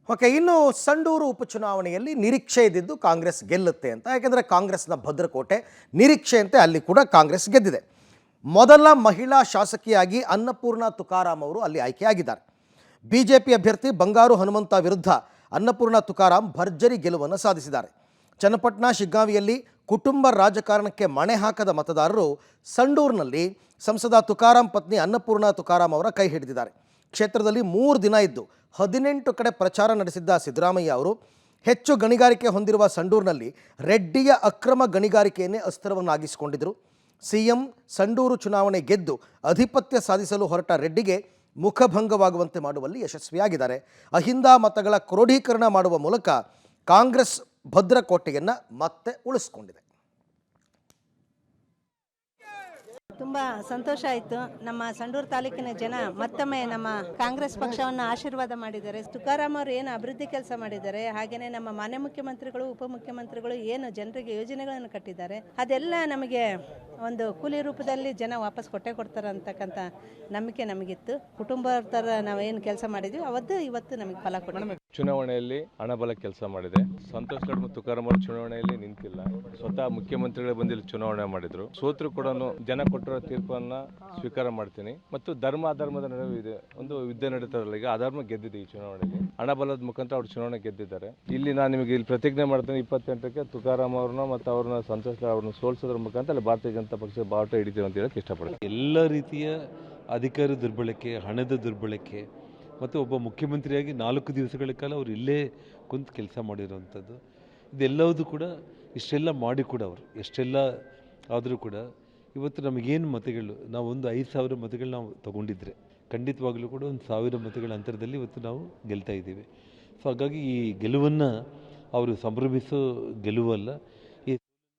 Okay, ಇನ್ನು ಸಂಡೂರು ಉಪಚುನಾವಣೆಯಲ್ಲಿ ನಿರೀಕ್ಷೆ ಇದ್ದಿದ್ದು ಕಾಂಗ್ರೆಸ್ ಗೆಲ್ಲುತ್ತೆ ಅಂತ. ಯಾಕೆಂದರೆ ಕಾಂಗ್ರೆಸ್ನ ಭದ್ರಕೋಟೆ ನಿರೀಕ್ಷೆಯಂತೆ ಅಲ್ಲಿ ಕೂಡ ಕಾಂಗ್ರೆಸ್ ಗೆದ್ದಿದೆ. ಮೊದಲ ಮಹಿಳಾ ಶಾಸಕಿಯಾಗಿ ಅನ್ನಪೂರ್ಣ ತುಕಾರಾಮ್ ಅವರು ಅಲ್ಲಿ ಆಯ್ಕೆಯಾಗಿದ್ದಾರೆ. ಬಿಜೆಪಿ ಅಭ್ಯರ್ಥಿ ಬಂಗಾರು ಹನುಮಂತ ವಿರುದ್ಧ ಅನ್ನಪೂರ್ಣ ತುಕಾರಾಮ್ ಭರ್ಜರಿ ಗೆಲುವನ್ನು ಸಾಧಿಸಿದ್ದಾರೆ. ಚನ್ನಪಟ್ಟಣ ಶಿಗ್ಗಾವಿಯಲ್ಲಿ ಕುಟುಂಬ ರಾಜಕಾರಣಕ್ಕೆ ಮಣೆ ಹಾಕದ ಮತದಾರರು ಸಂಡೂರಿನಲ್ಲಿ ಸಂಸದ ತುಕಾರಾಮ್ ಪತ್ನಿ ಅನ್ನಪೂರ್ಣ ತುಕಾರಾಮ್ ಅವರ ಕೈ ಹಿಡಿದಿದ್ದಾರೆ. ಕ್ಷೇತ್ರದಲ್ಲಿ 3 ದಿನ ಇದ್ದು 18 ಕಡೆ ಪ್ರಚಾರ ನಡೆಸಿದ್ದ ಸಿದ್ದರಾಮಯ್ಯ ಅವರು ಹೆಚ್ಚು ಗಣಿಗಾರಿಕೆ ಹೊಂದಿರುವ ಸಂಡೂರಿನಲ್ಲಿ ರೆಡ್ಡಿಯ ಅಕ್ರಮ ಗಣಿಗಾರಿಕೆಯನ್ನೇ ಅಸ್ತ್ರವನ್ನಾಗಿಸಿಕೊಂಡಿದ್ದರು. ಸಿಎಂ ಸಂಡೂರು ಚುನಾವಣೆ ಗೆದ್ದು ಅಧಿಪತ್ಯ ಸಾಧಿಸಲು ಹೊರಟ ರೆಡ್ಡಿಗೆ ಮುಖಭಂಗವಾಗುವಂತೆ ಮಾಡುವಲ್ಲಿ ಯಶಸ್ವಿಯಾಗಿದ್ದಾರೆ. ಅಹಿಂದ ಮತಗಳ ಕ್ರೋಢೀಕರಣ ಮಾಡುವ ಮೂಲಕ ಕಾಂಗ್ರೆಸ್ ಭದ್ರಕೋಟೆಯನ್ನು ಮತ್ತೆ ಉಳಿಸಿಕೊಂಡಿದೆ. ತುಂಬ ಸಂತೋಷ ಆಯಿತು. ನಮ್ಮ ಸಂಡೂರು ತಾಲೂಕಿನ ಜನ ಮತ್ತೊಮ್ಮೆ ನಮ್ಮ ಕಾಂಗ್ರೆಸ್ ಪಕ್ಷವನ್ನು ಆಶೀರ್ವಾದ ಮಾಡಿದ್ದಾರೆ. ತುಕಾರಾಮ್ ಅವರು ಏನು ಅಭಿವೃದ್ಧಿ ಕೆಲಸ ಮಾಡಿದ್ದಾರೆ, ಹಾಗೆಯೇ ನಮ್ಮ ಮಾನ್ಯ ಮುಖ್ಯಮಂತ್ರಿಗಳು ಉಪಮುಖ್ಯಮಂತ್ರಿಗಳು ಏನು ಜನರಿಗೆ ಯೋಜನೆಗಳನ್ನು ಕಟ್ಟಿದ್ದಾರೆ, ಅದೆಲ್ಲ ನಮಗೆ ಒಂದು ಕೂಲಿ ರೂಪದಲ್ಲಿ ಜನ ವಾಪಸ್ ಕೊಡ್ತಾರೆ ಅಂತಕ್ಕಂಥ ನಂಬಿಕೆ ನಮಗಿತ್ತು. ಕುಟುಂಬ ಥರ ನಾವೇನು ಕೆಲಸ ಮಾಡಿದ್ವಿ ಅವತ್ತು ಇವತ್ತು ನಮಗೆ ಫಲ ಕೊಟ್ಟಿದೆ. ಚುನಾವಣೆಯಲ್ಲಿ ಹಣಬಲ ಕೆಲಸ ಮಾಡಿದೆ. ಸಂತೋಷ್ ಲಾಡ್ ಮತ್ತು ತುಕಾರಾಮ್ ಅವರು ಚುನಾವಣೆಯಲ್ಲಿ ನಿಂತಿಲ್ಲ, ಸ್ವತಃ ಮುಖ್ಯಮಂತ್ರಿಗಳೇ ಬಂದಿಲ್ಲಿ ಚುನಾವಣೆ ಮಾಡಿದ್ರು. ಸೋತ್ರು ಕೂಡ ಜನ ಕೊಟ್ಟಿರೋ ತೀರ್ಪನ್ನ ಸ್ವೀಕಾರ ಮಾಡ್ತೀನಿ. ಮತ್ತು ಧರ್ಮ ಅಧರ್ಮದ ನಡುವೆ ಇದೆ ಒಂದು ಯುದ್ಧ ನಡೀತಾರಲ್ಲ, ಈಗ ಅಧರ್ಮ ಗೆದ್ದಿದೆ ಈ ಚುನಾವಣೆಯಲ್ಲಿ. ಹಣಬಲದ ಮುಖಾಂತರ ಅವ್ರು ಚುನಾವಣೆ ಗೆದ್ದಿದ್ದಾರೆ. ಇಲ್ಲಿ ನಾನು ನಿಮಗೆ ಇಲ್ಲಿ ಪ್ರತಿಜ್ಞೆ ಮಾಡ್ತೀನಿ, 28ಕ್ಕೆ ತುಕಾರಾಮ್ ಅವ್ರನ್ನ ಮತ್ತು ಅವ್ರನ್ನ ಸಂತೋಷ್ ಲಾಡ್ ಅವ್ರನ್ನ ಸೋಲಿಸೋದ್ರ ಮುಖಾಂತರ ಅಲ್ಲಿ ಭಾರತೀಯ ಜನತಾ ಪಕ್ಷ ಬಾವುಟ ಹಿಡಿತೀವಿ ಅಂತ ಹೇಳಕ್ಕೆ ಇಷ್ಟಪಡ್ತೀನಿ. ಎಲ್ಲ ರೀತಿಯ ಅಧಿಕಾರ ದುರ್ಬಳಕೆ, ಹಣದ ದುರ್ಬಳಕೆ ಮತ್ತು ಒಬ್ಬ ಮುಖ್ಯಮಂತ್ರಿಯಾಗಿ 4 ದಿವಸಗಳ ಕಾಲ ಅವರು ಇಲ್ಲೇ ಕುಂತು ಕೆಲಸ ಮಾಡಿರೋವಂಥದ್ದು, ಇದೆಲ್ಲವೂ ಕೂಡ ಇಷ್ಟೆಲ್ಲ ಮಾಡಿ ಕೂಡ ಅವರು ಎಷ್ಟೆಲ್ಲ ಆದರೂ ಕೂಡ ಇವತ್ತು ನಮಗೇನು ಮತಗಳು, ನಾವು ಒಂದು 5,000 ಮತಗಳು ನಾವು ತೊಗೊಂಡಿದ್ರೆ ಖಂಡಿತವಾಗಲೂ ಕೂಡ ಒಂದು 1,000 ಮತಗಳ ಅಂತರದಲ್ಲಿ ಇವತ್ತು ನಾವು ಗೆಲ್ತಾ ಇದ್ದೀವಿ. ಸೊ ಹಾಗಾಗಿ ಈ ಗೆಲುವನ್ನು ಅವರು ಸಂಭ್ರಮಿಸೋ ಗೆಲುವಲ್ಲ,